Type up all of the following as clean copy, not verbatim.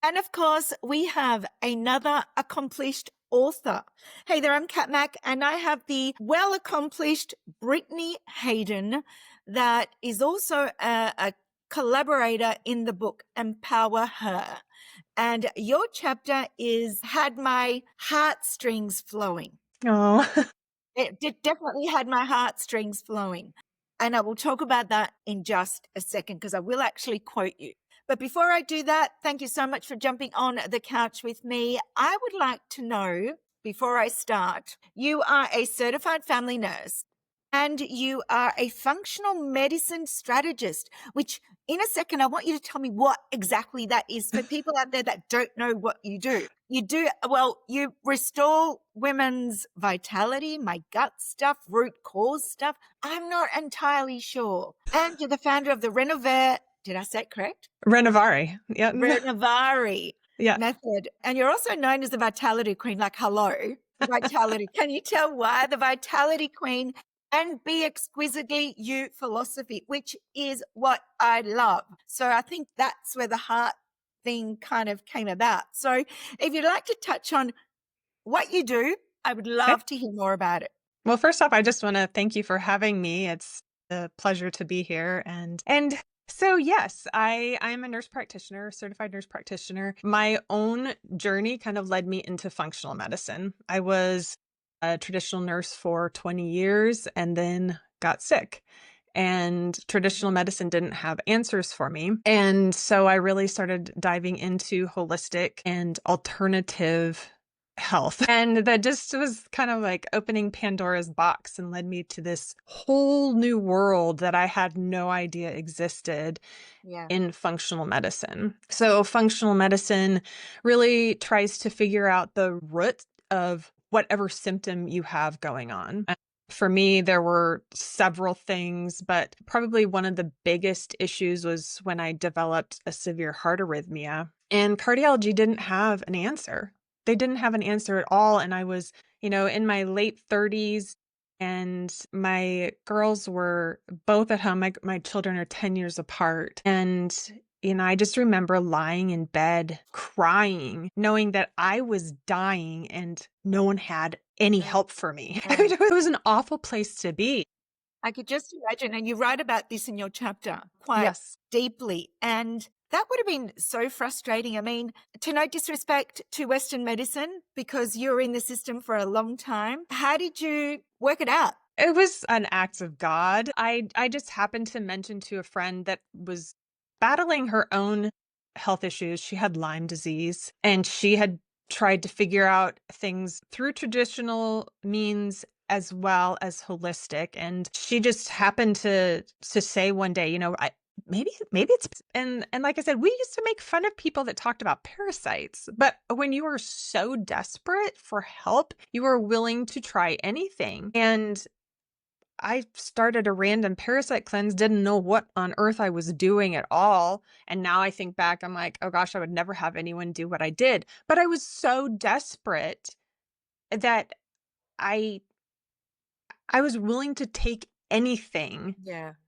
And of course, we have another accomplished author. Hey there, I'm Kat Mak, and I have the well-accomplished Brittany Heyden that is also a collaborator in the book Empower Her. And your chapter is Had My Heartstrings Flowing. Oh, It definitely had my heartstrings flowing. And I will talk about that in just a second because I will actually quote you. But before I do that, thank you so much for jumping on the couch with me. I would like to know, before I start, you are a certified family nurse and you are a functional medicine strategist, which in a second, I want you to tell me what exactly that is for people out there that don't know what you do. You restore women's vitality, my gut stuff, root cause stuff. I'm not entirely sure. And you're the founder of the Renovaré, did I say it correct? Renovaré. Yeah. Renovaré Yeah. Method. And you're also known as the Vitality Queen, like, hello, Vitality. Can you tell why the Vitality Queen and be exquisitely you philosophy, which is what I love. So I think that's where the heart thing kind of came about. So if you'd like to touch on what you do, I would Okay. love to hear more about it. Well, first off, I just want to thank you for having me. It's a pleasure to be here. And so yes, I'm a nurse practitioner, certified nurse practitioner. My own journey kind of led me into functional medicine. I was a traditional nurse for 20 years and then got sick. And traditional medicine didn't have answers for me. And so I really started diving into holistic and alternative health. And that just was kind of like opening Pandora's box and led me to this whole new world that I had no idea existed in functional medicine. So functional medicine really tries to figure out the root of whatever symptom you have going on. For me, there were several things, but probably one of the biggest issues was when I developed a severe heart arrhythmia, and cardiology didn't have an answer. They didn't have an answer at all. And I was, in my late 30s, and my girls were both at home. My children are 10 years apart. And I just remember lying in bed crying, knowing that I was dying and no one had any help for me. It was an awful place to be. I could just imagine, and you write about this in your chapter quite Yes. deeply. And that would have been so frustrating. I mean, to no disrespect to Western medicine, because you were in the system for a long time. How did you work it out? It was an act of God. I just happened to mention to a friend that was battling her own health issues. She had Lyme disease, and she had tried to figure out things through traditional means as well as holistic. And she just happened to say one day, maybe it's, and like I said, we used to make fun of people that talked about parasites, but when you were so desperate for help, you were willing to try anything. And I started a random parasite cleanse, didn't know what on earth I was doing at all. And now I think back, I'm like, oh gosh, I would never have anyone do what I did. But I was so desperate that I was willing to take anything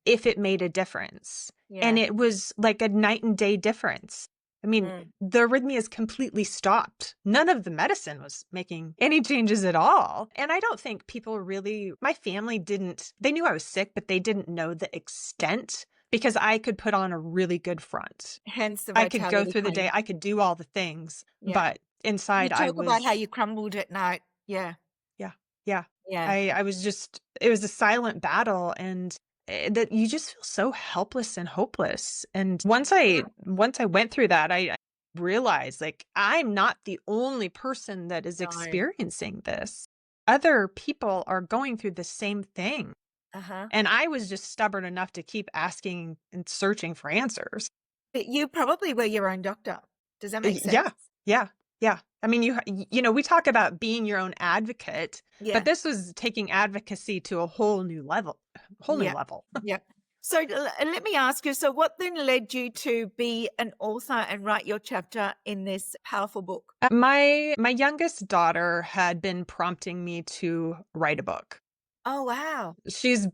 if it made a difference. And it was like a night and day difference. I mean, the arrhythmias completely stopped. None of the medicine was making any changes at all. And I don't think people really, my family they knew I was sick, but they didn't know the extent because I could put on a really good front. Hence the I could go Vitality through the Queen. day. I could do all the things, Yeah. but inside You I talk was. about how you crumbled at night. Yeah. Yeah. Yeah. I was just, it was a silent battle, and that you just feel so helpless and hopeless. And once I went through that, I realized like I'm not the only person that is No. experiencing this. Other people are going through the same thing. And I was just stubborn enough to keep asking and searching for answers. But you probably were your own doctor. Does that make sense? Yeah. I mean, we talk about being your own advocate, Yeah. but this was taking advocacy to a whole new level. Yeah. So let me ask you, so what then led you to be an author and write your chapter in this powerful book? My youngest daughter had been prompting me to write a book. Oh, wow. She's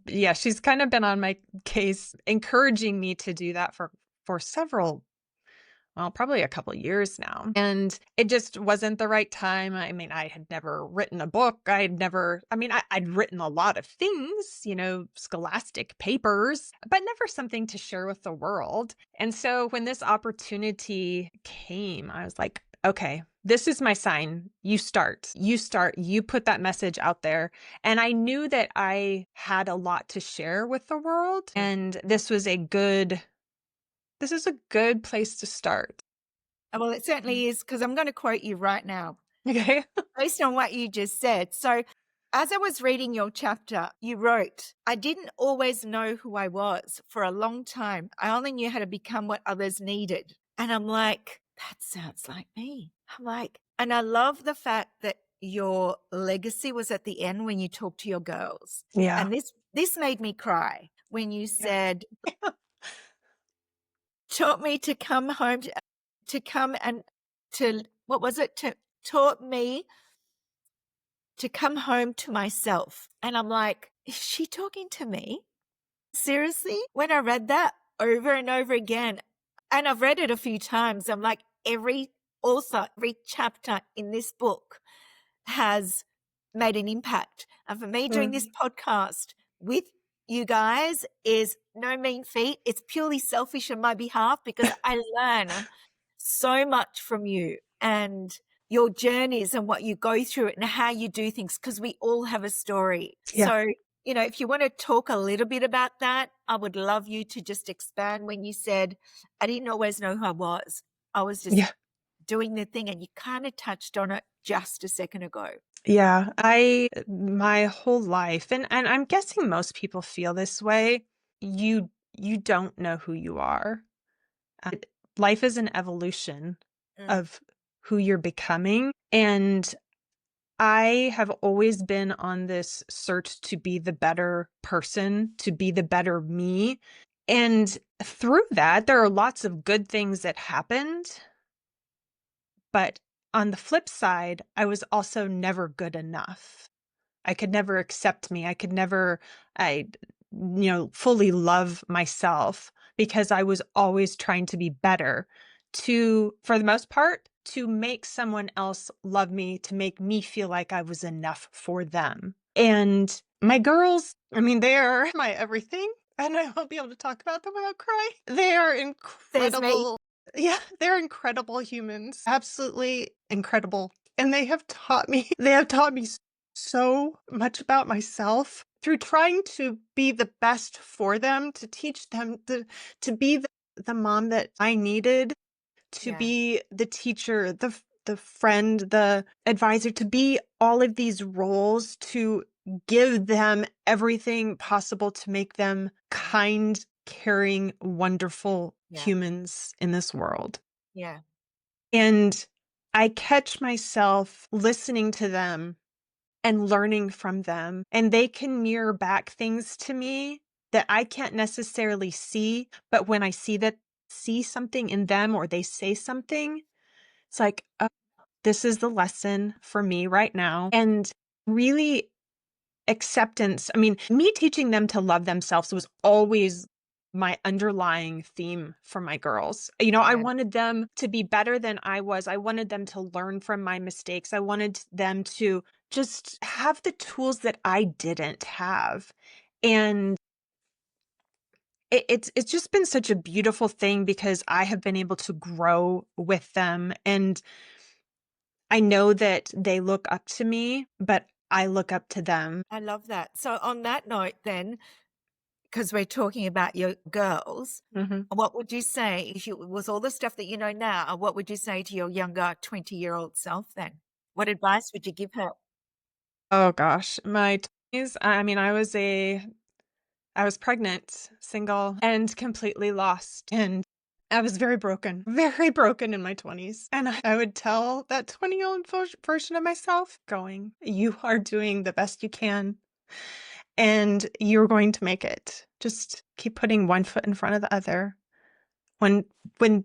kind of been on my case, encouraging me to do that for several well, probably a couple years now. And it just wasn't the right time. I mean, I had never written a book. I'd written a lot of things, scholastic papers, but never something to share with the world. And so when this opportunity came, I was like, okay, this is my sign. You put that message out there. And I knew that I had a lot to share with the world. And this is a good place to start. Well, it certainly is, because I'm going to quote you right now, Okay. based on what you just said. So, as I was reading your chapter, you wrote, I didn't always know who I was for a long time. I only knew how to become what others needed. And I'm like, that sounds like me. I'm like, and I love the fact that your legacy was at the end when you talked to your girls. Yeah. And this made me cry when you said, taught me to come home to come and to, what was it? Taught me to come home to myself. And I'm like, is she talking to me? Seriously? When I read that over and over again, and I've read it a few times, I'm like, every author, every chapter in this book has made an impact. And for me, doing this podcast with you guys is no mean feat. It's purely selfish on my behalf because I learn so much from you and your journeys and what you go through and how you do things, because we all have a story. Yeah. So, if you want to talk a little bit about that, I would love you to just expand when you said, I didn't always know who I was. I was just doing the thing, and you kind of touched on it just a second ago. Yeah. My whole life, and I'm guessing most people feel this way. You don't know who you are. Uh, Life is an evolution of who you're becoming. And I have always been on this search to be the better person, to be the better me. And through that, there are lots of good things that happened. But on the flip side, I was also never good enough. I could never accept me. I could never, fully love myself because I was always trying to be better for the most part, to make someone else love me, to make me feel like I was enough for them. And my girls, they are my everything. And I won't be able to talk about them without crying. They are incredible. Yeah, they're incredible humans. Absolutely incredible. And they have taught me so much about myself through trying to be the best for them, to teach them to be the mom that I needed, to be the teacher, the friend, the advisor, to be all of these roles, to give them everything possible to make them kind, caring, wonderful humans in this world. Yeah. And I catch myself listening to them and learning from them, and they can mirror back things to me that I can't necessarily see, but when I see something in them or they say something, it's like, oh, this is the lesson for me right now. And really acceptance. Me teaching them to love themselves was always my underlying theme for my girls. I wanted them to be better than I was. I wanted them to learn from my mistakes. I wanted them to just have the tools that I didn't have. And it's just been such a beautiful thing because I have been able to grow with them. And I know that they look up to me, but I look up to them. I love that. So on that note then, because we're talking about your girls, what would you say with all the stuff that you know now, what would you say to your younger 20-year-old self then? What advice would you give her? Oh gosh, my 20s, I was pregnant, single, and completely lost. And I was very broken in my 20s. And I would tell that 20-year-old version of myself going, you are doing the best you can and you're going to make it. Just keep putting one foot in front of the other. When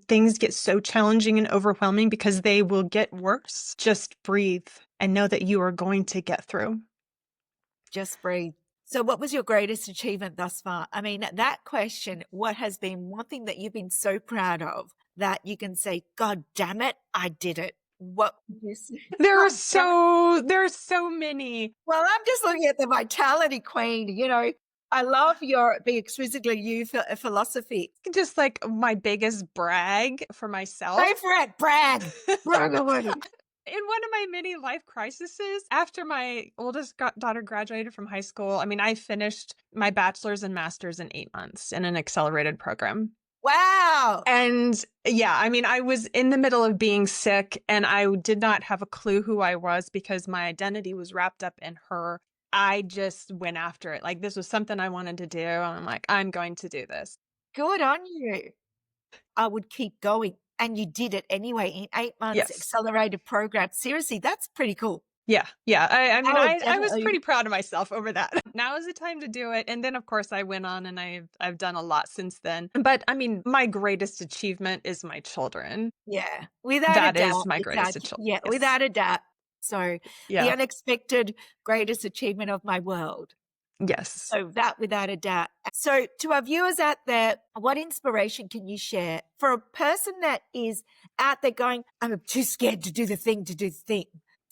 things get so challenging and overwhelming, because they will get worse, just breathe and know that you are going to get through. Just breathe. So what was your greatest achievement thus far? That question, what has been one thing that you've been so proud of that you can say, God damn it, I did it? What would you say? There are God damn it. there are so many. Well, I'm just looking at the vitality queen. You know, I love your Be Exquisitely You philosophy. Just like my biggest brag for myself. Go for it, brag. Brag away. In one of my many life crises, after my oldest daughter graduated from high school, I mean, I finished my bachelor's and master's in 8 months in an accelerated program. Wow. And yeah, I mean, I was in the middle of being sick and I did not have a clue who I was because my identity was wrapped up in her. I just went after it. Like, this was something I wanted to do. And I'm like, I'm going to do this. Good on you. I would keep going. And you did it anyway in 8 months, Yes. accelerated program. Seriously, that's pretty cool. Yeah. I mean, would I was definitely- pretty proud of myself over that. Now is the time to do it. And then, of course, I went on and I've done a lot since then. But I mean, my greatest achievement is my children. Yeah. Without a That doubt. is my it's greatest our- achievement. Yeah, Yes. without a doubt. So the Yeah. unexpected greatest achievement of my world. Yes. So that without a doubt. So to our viewers out there, what inspiration can you share for a person that is out there going, I'm too scared to do the thing,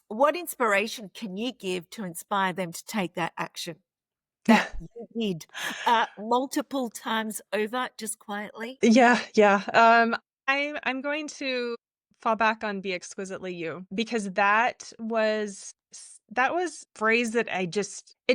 What inspiration can you give to inspire them to take that action that you did multiple times over, just quietly? Yeah. I'm going to fall back on Be Exquisitely You because that was a phrase that it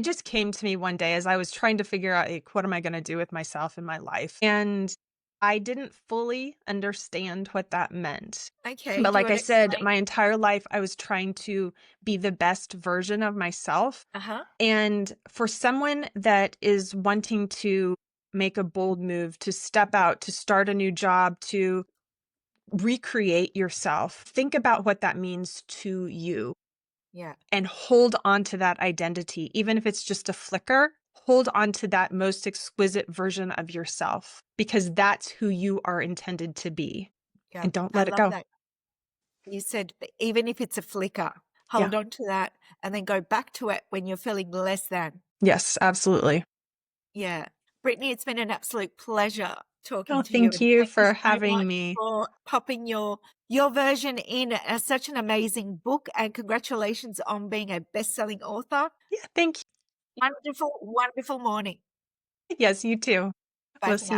just came to me one day as I was trying to figure out, like, what am I going to do with myself in my life? And I didn't fully understand what that meant. Okay. But do you like I wanna said, explain? my entire life, I was trying to be the best version of myself. Uh-huh. And for someone that is wanting to make a bold move, to step out, to start a new job, to recreate yourself, think about what that means to you Yeah. and hold on to that identity. Even if it's just a flicker, hold on to that most exquisite version of yourself because that's who you are intended to be. Yeah. And don't I let it love go. that. You said even if it's a flicker, hold on to that and then go back to it when you're feeling less than. Yes, absolutely. Yeah. Brittany, it's been an absolute pleasure talking Oh, to you. thank you for so having much me. for popping your version in as such an amazing book, and congratulations on being a best-selling author. Yeah, thank you. Wonderful, wonderful morning. Yes, you too. Bye We'll for see now. you.